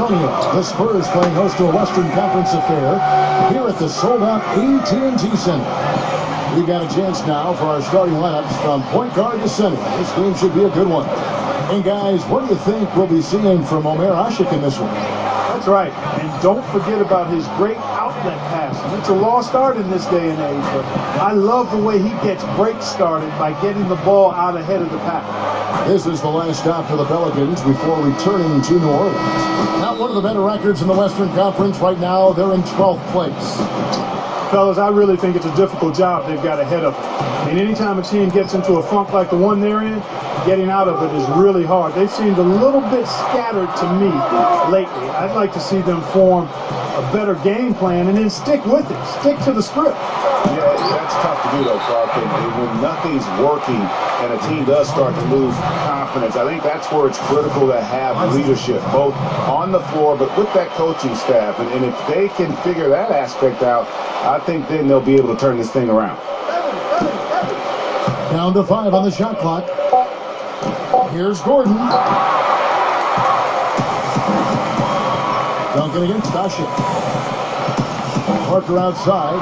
Antonio. The Spurs playing host to a Western Conference affair here at the sold-out AT&T Center. We've got a chance now for our starting lineups from point guard to center. This game should be a good one. And guys, what do you think we'll be seeing from Omer Asik in this one? That's right. And don't forget about his great outlet passing. It's a lost art in this day and age, but I love the way he gets breaks started by getting the ball out ahead of the pack. This is the last stop for the Pelicans before returning to New Orleans. Now, one of the better records in the Western Conference right now. They're in 12th place. Fellas, I really think it's a difficult job they've got ahead of them. I mean, anytime a team gets into a funk like the one they're in, getting out of it is really hard. They've seemed a little bit scattered to me lately. I'd like to see them form a better game plan and then stick with it. Stick to the script. Yeah, that's tough to do, though, Clark. And when nothing's working and a team does start to lose confidence, I think that's where it's critical to have leadership, both on the floor but with that coaching staff. And if they can figure that aspect out, I think then they'll be able to turn this thing around. Down to 5 on the shot clock. Here's Gordon. Duncan against Asik. Parker outside.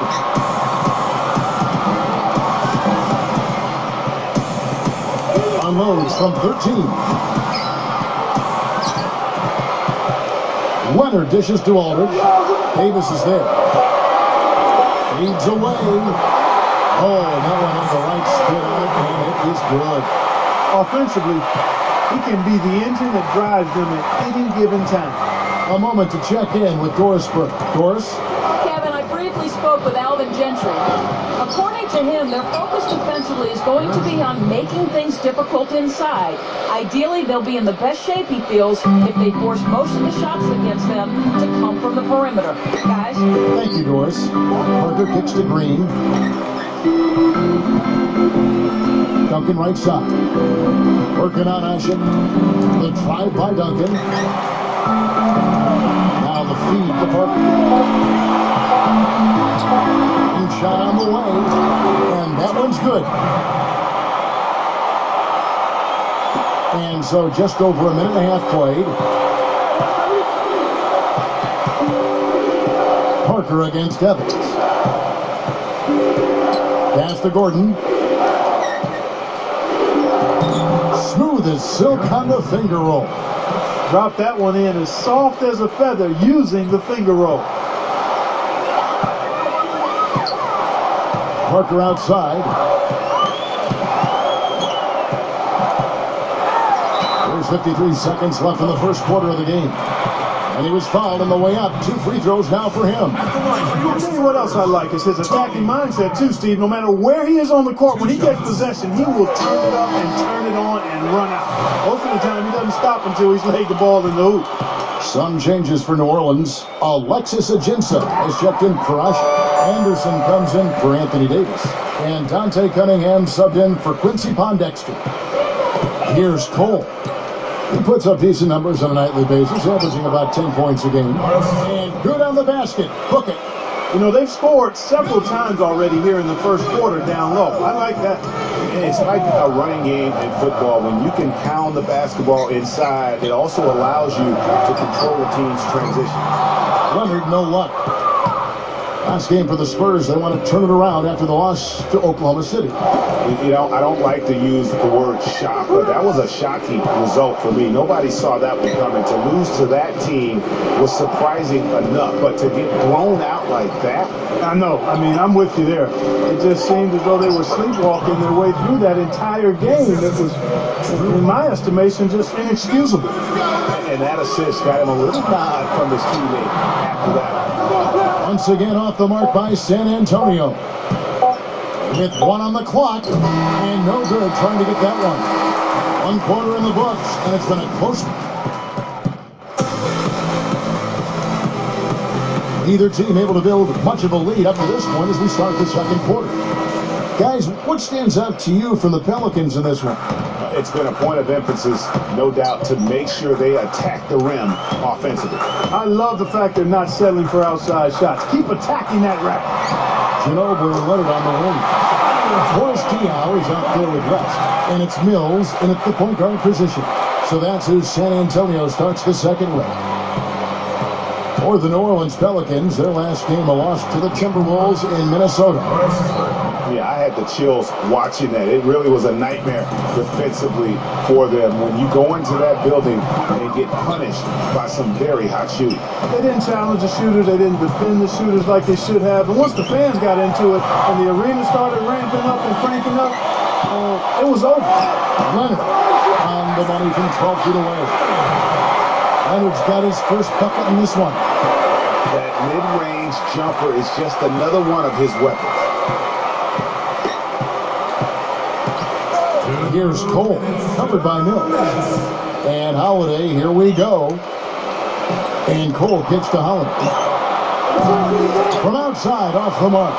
Unloads from 13. Leonard dishes to Aldridge. Davis is there. Feeds away. Oh, that one has the right spin on it, and it is good. Offensively, he can be the engine that drives them at any given time. A moment to check in with Doris Burke. Doris? Kevin, I briefly spoke with Alvin Gentry. According to him, their focus defensively is going to be on making things difficult inside. Ideally, they'll be in the best shape, he feels, if they force most of the shots against them to come from the perimeter. Guys? Thank you, Doris. Parker kicks to Green. Duncan right side. Working on Asik. The drive by Duncan. Now the feed to Parker. And shot on the way. And that one's good. And so just over a minute and a half played. Parker against Evans. Pass to Gordon. Smooth as silk on the finger roll. Drop that one in as soft as a feather using the finger roll. Parker outside. There's 53 seconds left in the first quarter of the game. And he was fouled on the way up. 2 free throws now for him. I'll tell you what else I like is his attacking mindset too, Steve. No matter where he is on the court, when he gets possession, he will turn it up and turn it on and run out. Most of the time, he doesn't stop until he's laid the ball in the hoop. Some changes for New Orleans. Alexis Ajinça has checked in for Asik. Anderson comes in for Anthony Davis. And Dante Cunningham subbed in for Quincy Pondexter. Here's Cole. He puts up decent numbers on a nightly basis, averaging about 10 points a game. And good on the basket. Book it. You know, they've scored several times already here in the first quarter down low. I like that. It's like a running game in football. When you can pound the basketball inside, it also allows you to control the team's transition. Leonard, no luck. Last game for the Spurs, they want to turn it around after the loss to Oklahoma City. You know, I don't like to use the word shock, but that was a shocking result for me. Nobody saw that one coming. To lose to that team was surprising enough, but to get blown out like that? I know. I mean, I'm with you there. It just seemed as though they were sleepwalking their way through that entire game. It was, in my estimation, just inexcusable. And that assist got him a little nod from his teammate after that. Once again off the mark by San Antonio. With 1 on the clock, and no good trying to get that one. 1 quarter in the books, and it's been a close one. Neither team able to build much of a lead up to this point as we start the second quarter. Guys, what stands out to you from the Pelicans in this one? It's been a point of emphasis, no doubt, to make sure they attack the rim offensively. I love the fact they're not settling for outside shots. Keep attacking that rack. Ginobili and Leonard on the wing. Forrest Diaw is out there with rest. And it's Mills in at the point guard position. So that's who San Antonio starts the second leg. For the New Orleans Pelicans, their last game a loss to the Timberwolves in Minnesota. Yeah, I had the chills watching that. It really was a nightmare defensively for them when you go into that building and get punished by some very hot shooting. They didn't challenge the shooters. They didn't defend the shooters like they should have. And once the fans got into it and the arena started ramping up and cranking up, it was over. Leonard on the money from 12 feet away. Leonard's got his first bucket in this one. That mid-range jumper is just another one of his weapons. Here's Cole, covered by Mills. And Holiday, here we go. And Cole kicks to Holiday. From outside, off the mark.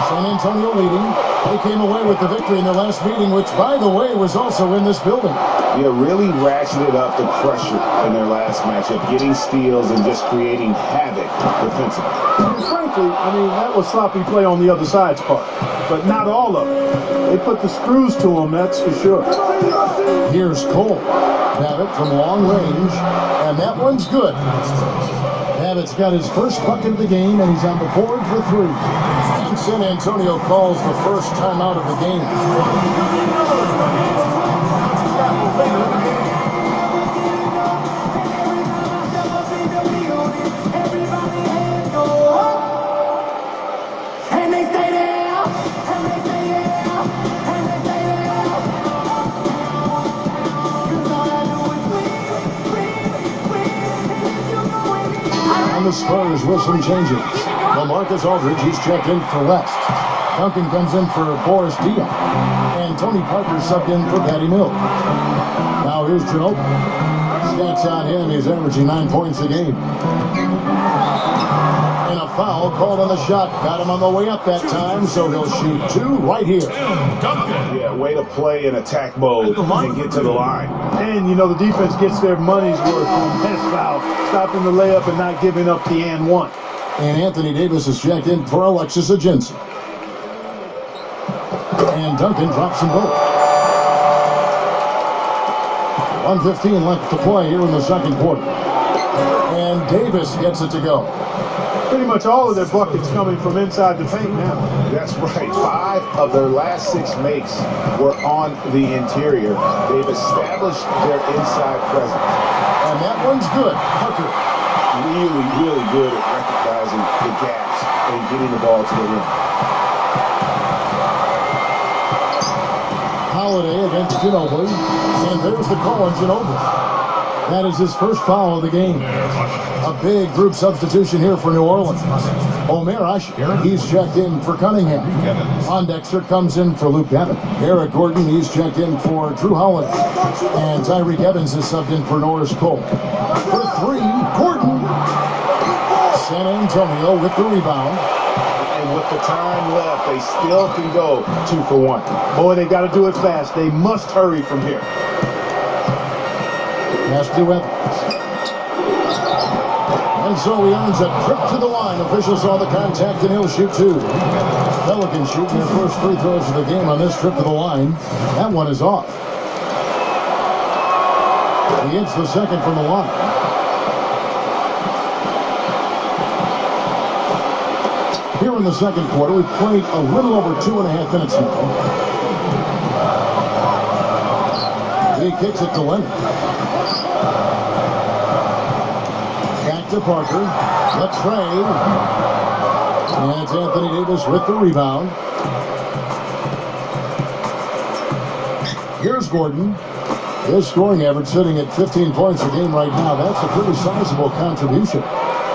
San Antonio leading. They came away with the victory in their last meeting, which, by the way, was also in this building. Yeah, really ratcheted up the pressure in their last matchup, getting steals and just creating havoc defensively. And frankly, I mean, that was sloppy play on the other side's part, but not all of it. They put the screws to them, that's for sure. Here's Cole. Babbitt from long range, and that one's good. Babbitt's got his first bucket of the game, and he's on the board for 3. And San Antonio calls the first timeout of the game. The Spurs with some changes. LaMarcus Aldridge, he's checked in for West. Duncan comes in for Boris Diaw. And Tony Parker subbed in for Patty Mills. Now here's Ginobili. Stats on him, he's averaging 9 points a game. And a foul called on the shot. Got him on the way up that time, so he'll shoot 2 right here. Yeah, way to play in attack mode and get to the line. And, you know, the defense gets their money's worth on that foul, stopping the layup and not giving up the and one. And Anthony Davis is checked in for Alexis Ajinça. And Duncan drops them both. 1:15 left to play here in the second quarter. And Davis gets it to go. Pretty much all of their buckets coming from inside the paint now. That's right. 5 of their last 6 makes were on the interior. They've established their inside presence. And that one's good. Parker. Really, really good at recognizing the gaps and getting the ball to the rim. Holiday against Ginobili. And there's the call on Ginobili. That is his first foul of the game. A big group substitution here for New Orleans. Omer Asher, he's checked in for Cunningham. Pondexter comes in for Luke Babbitt. Eric Gordon, he's checked in for Drew Holiday. And Tyreek Evans is subbed in for Norris Cole. For 3, Gordon. San Antonio with the rebound. And with the time left, they still can go 2 for 1. Boy, they got to do it fast. They must hurry from here. Pass to Evans. And so he earns a trip to the line. Officials saw the contact and he'll shoot 2. Pelicans shooting their first free throws of the game on this trip to the line. That one is off. He hits the second from the line. Here in the second quarter, we've played a little over 2.5 minutes now. He kicks it to Leonard. Back to Parker. The trade. And it's Anthony Davis with the rebound. Here's Gordon. His scoring average sitting at 15 points a game right now. That's a pretty sizable contribution.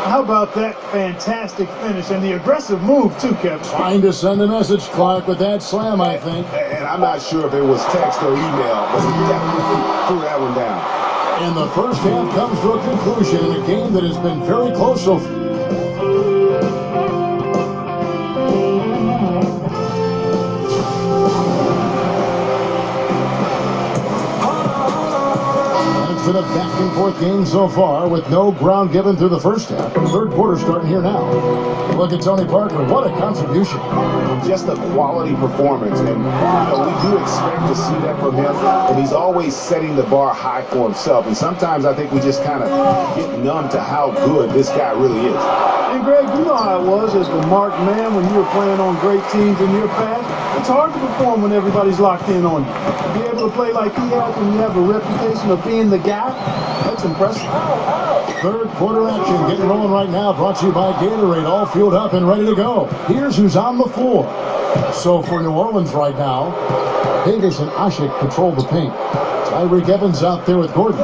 How about that fantastic finish and the aggressive move, too, Kevin? Trying to send a message, Clark, with that slam, I think. And I'm not sure if it was text or email, but he definitely threw that one down. And the first half comes to a conclusion in a game that has been very close so far. been a back-and-forth game so far with no ground given through the first half. Third quarter starting here now. Look at Tony Parker. What a contribution. Just a quality performance. And, we do expect to see that from him. And he's always setting the bar high for himself. And sometimes I think we just kind of get numb to how good this guy really is. And, Greg, you know how it was as the marked man when you were playing on great teams in your past. It's hard to perform when everybody's locked in on you. To be able to play like he has when you have a reputation of being the guy, that's impressive. Third quarter action getting rolling right now, brought to you by Gatorade, all fueled up and ready to go. Here's who's on the floor. So for New Orleans right now, Davis and Ashik control the paint. Tyreek Evans out there with Gordon.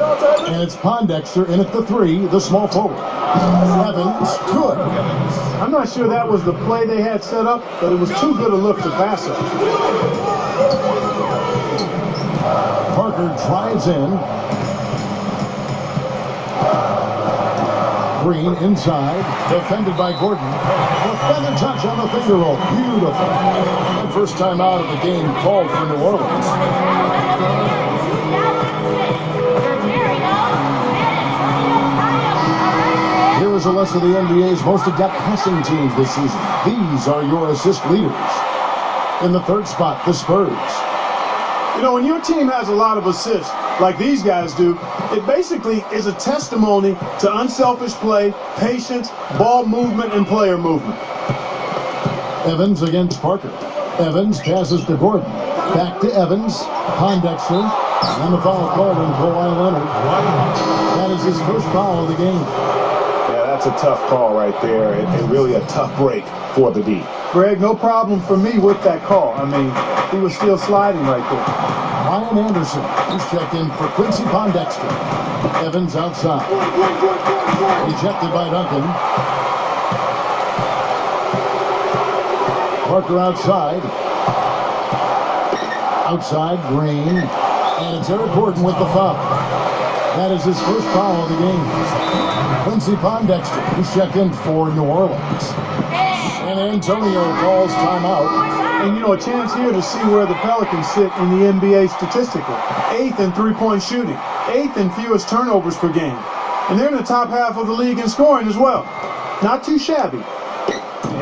And it's Pondexter in at the 3, the small forward. Evans, good. I'm not sure that was the play they had set up, but it was too good a look to pass it. Parker drives in. Green inside, defended by Gordon. The feather touch on the finger roll. Beautiful. And first time out of the game called for New Orleans. Here is a list of the NBA's most adept passing teams this season. These are your assist leaders. In the third spot, the Spurs. When your team has a lot of assists, like these guys do, it basically is a testimony to unselfish play, patience, ball movement, and player movement. Evans against Parker. Evans passes to Gordon. Back to Evans. Pondexter. And the foul called on Kawhi Leonard. That is his first foul of the game. Yeah, that's a tough call right there, and really a tough break for the D. Greg, no problem for me with that call. I mean, he was still sliding right there. Ryan Anderson, he's checked in for Quincy Pondexter. Evans outside. Ejected by Duncan. Parker outside. Outside, Green. And it's Eric Gordon with the foul. That is his first foul of the game. Quincy Pondexter, he's checked in for New Orleans. And Antonio calls timeout. And, a chance here to see where the Pelicans sit in the NBA statistically. 8th in three-point shooting. 8th in fewest turnovers per game. And they're in the top half of the league in scoring as well. Not too shabby.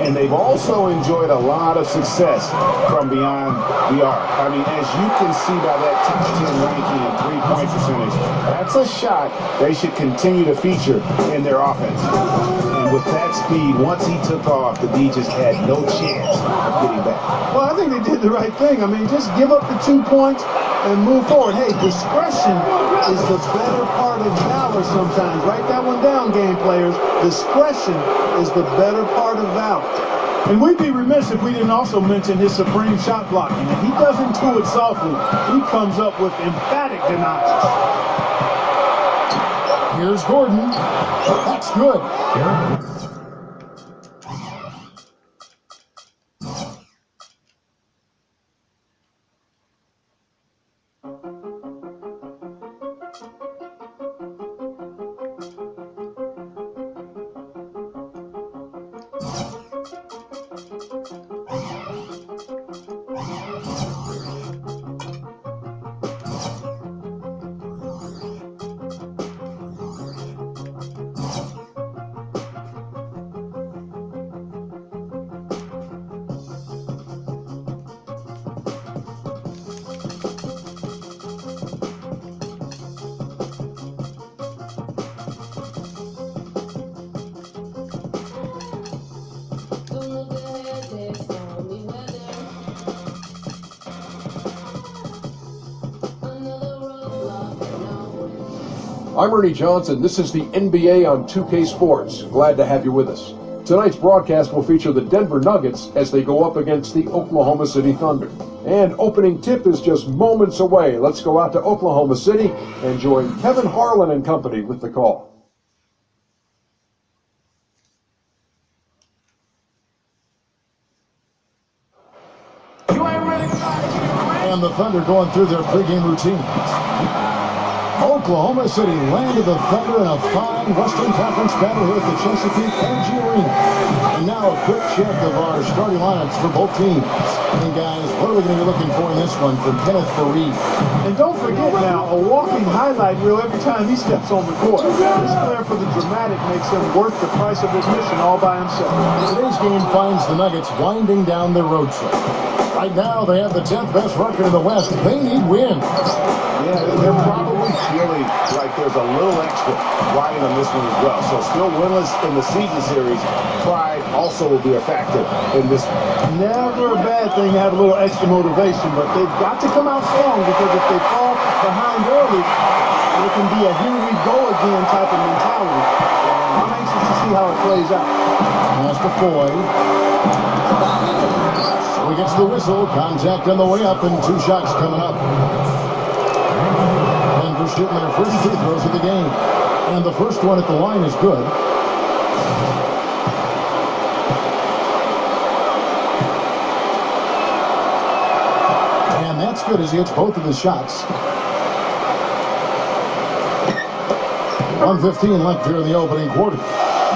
And they've also enjoyed a lot of success from beyond the arc. I mean, as you can see by that top 10 ranking and three-point percentage, that's a shot they should continue to feature in their offense. And with that speed, once he took off, the D just had no chance of getting back. Well, I think they did the right thing. I mean, just give up the 2 points and move forward. Hey, discretion is the better part of valor sometimes. Write that one down, game players. Discretion is the better part of valor. And we'd be remiss if we didn't also mention his supreme shot blocking. And he doesn't do it softly. He comes up with emphatic denials. Here's Gordon. That's good. I'm Ernie Johnson. This is the NBA on 2K Sports. Glad to have you with us. Tonight's broadcast will feature the Denver Nuggets as they go up against the Oklahoma City Thunder. And opening tip is just moments away. Let's go out to Oklahoma City and join Kevin Harlan and company with the call. And the Thunder going through their pregame routine. Oklahoma City landed the Thunder in a fine Western Conference battle here at the Chesapeake Energy Arena. And now a quick check of our starting lineups for both teams. And guys, what are we going to be looking for in this one from Kenneth Fareed? And don't forget now, a walking highlight reel every time he steps on the court. His flair for the dramatic makes him worth the price of admission all by himself. Today's game finds the Nuggets winding down their road trip. Right now, they have the 10th best record in the West. They need wins. Yeah, they're probably feeling like there's a little extra riding on this one as well. So still winless in the season series. Pride also will be a factor in this one. Never a bad thing to have a little extra motivation, but they've got to come out strong, because if they fall behind early, it can be a here we go again type of mentality. I'm anxious to see how it plays out. Pass to Foy. So he gets the whistle. Contact on the way up, and 2 shots coming up. Denver shooting their first 2 throws of the game. And the first one at the line is good. And that's good as he hits both of his shots. 1:15 left here in the opening quarter.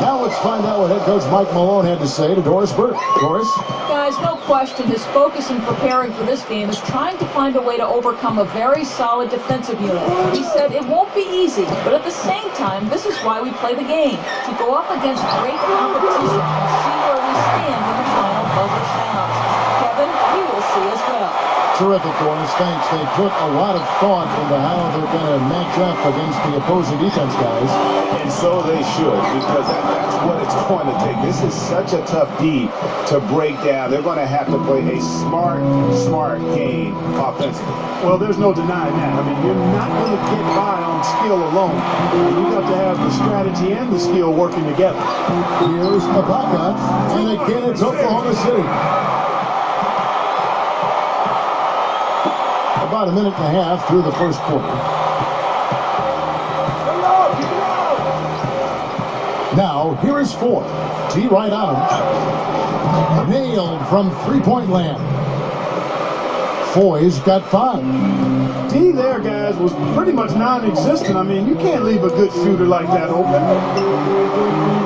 Now let's find out what head coach Mike Malone had to say to Doris Burke. Doris? Guys, no question, his focus in preparing for this game is trying to find a way to overcome a very solid defensive unit. He said it won't be easy, but at the same time, this is why we play the game, to go up against great competition and see where we stand when the final buzzer sounds. Kevin, you will see as well. Terrific, Doris. Thanks. They put a lot of thought into how they're going to match up against the opposing defense guys. And so they should, because that's what it's going to take. This is such a tough D to break down. They're going to have to play a smart game offensively. Well, there's no denying that. I mean, you're not going to get by on skill alone. You got to have the strategy and the skill working together. Here's Ibaka, and again it's Oklahoma City. About a minute and a half through the first quarter. Now, here is Foy. T right on him. Nailed from three-point land. Foy's got 5. D there, guys, was pretty much non-existent. I mean, you can't leave a good shooter like that open.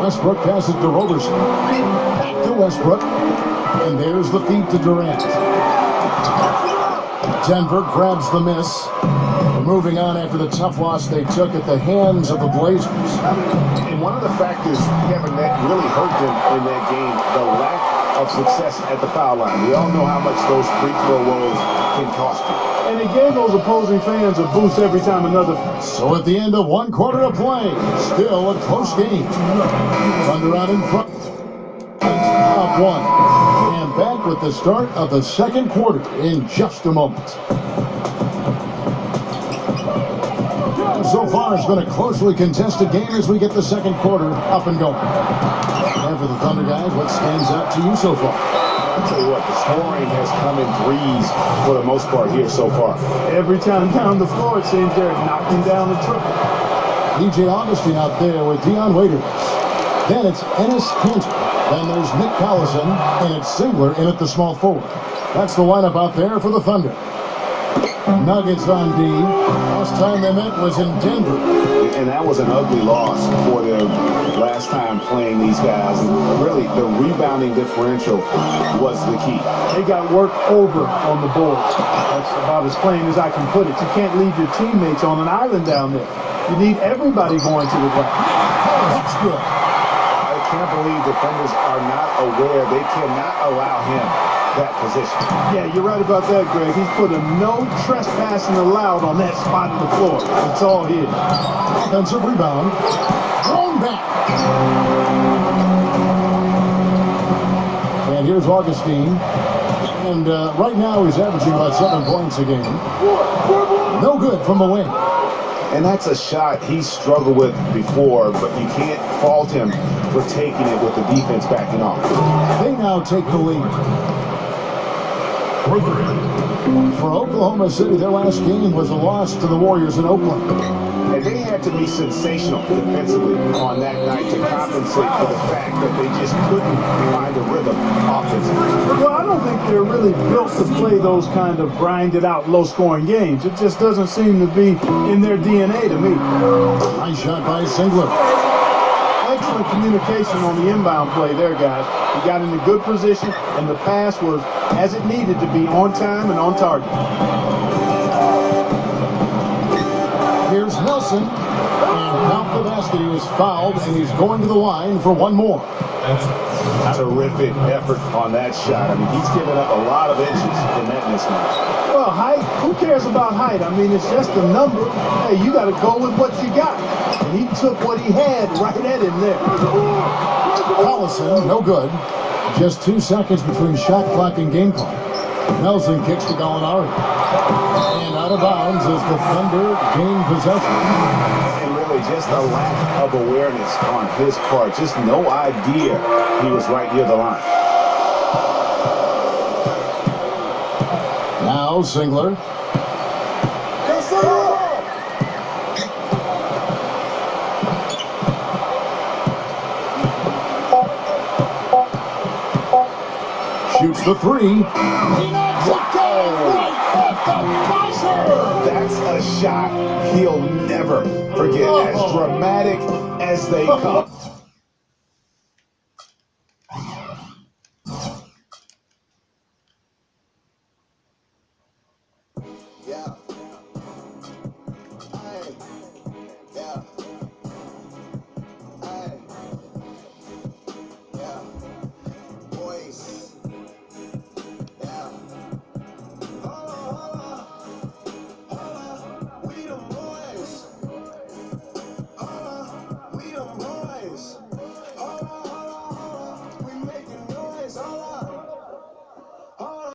Westbrook passes to Roberson. Back to Westbrook. And there's the feed to Durant. Denver grabs the miss. Moving on after the tough loss they took at the hands of the Blazers. And one of the factors, Kevin, that really hurt them in that game, the lack of success at the foul line. We all know how much those free throw woes can cost you. And it gave those opposing fans a boost every time another. So at the end of 1 quarter of play, still a close game. Thunder out in front. Up 1. And back with the start of the second quarter in just a moment. So far, it's been a closely contested game as we get the second quarter up and going. And for the Thunder guys, what stands out to you so far? I'll tell you what, the scoring has come in threes for the most part here so far. Every time down the floor, it seems they're knocking down the triple. DJ Augustine out there with Dion Waiters. Then it's Ennis Cantor. Then there's Nick Collison, and it's Singler in at the small forward. That's the lineup out there for the Thunder. Nuggets on D. Last time they met was in Denver. And that was an ugly loss for them last time playing these guys. And really, the rebounding differential was the key. They got worked over on the boards. That's about as plain as I can put it. You can't leave your teammates on an island down there. You need everybody going to the ground. That's good. I can't believe defenders are not aware. They cannot allow him that position. Yeah, you're right about that, Greg. He's put a no trespassing allowed on that spot of the floor. It's all his. Offensive rebound. Thrown back. And here's Augustine. And right now he's averaging about 7 points a game. No good from the wing. And that's a shot he struggled with before, but you can't fault him for taking it with the defense backing off. They now take the lead. For Oklahoma City, their last game was a loss to the Warriors in Oakland. And they had to be sensational defensively on that night to compensate for the fact that they just couldn't find a rhythm offensively. Well, I don't think they're really built to play those kind of grinded out, low-scoring games. It just doesn't seem to be in their DNA to me. Nice shot by Singler. Excellent communication on the inbound play there, guys. He got in a good position, and the pass was as it needed to be, on time and on target. Here's Nelson, and count the basket. He was fouled, and he's going to the line for one more. Terrific effort on that shot. I mean, he's given up a lot of inches in that mismatch. Well, height, who cares about height? I mean, it's just a number. Hey, you got to go with what you got. And he took what he had right at him there. Collison, no good. Just 2 seconds between shot clock and game clock. Nelson kicks to Gallinari. And out of bounds as defender gained possession. And really just a lack of awareness on his part. Just no idea he was right near the line. Now Singler. Shoots the three. That's a shot he'll never forget. As dramatic as they come.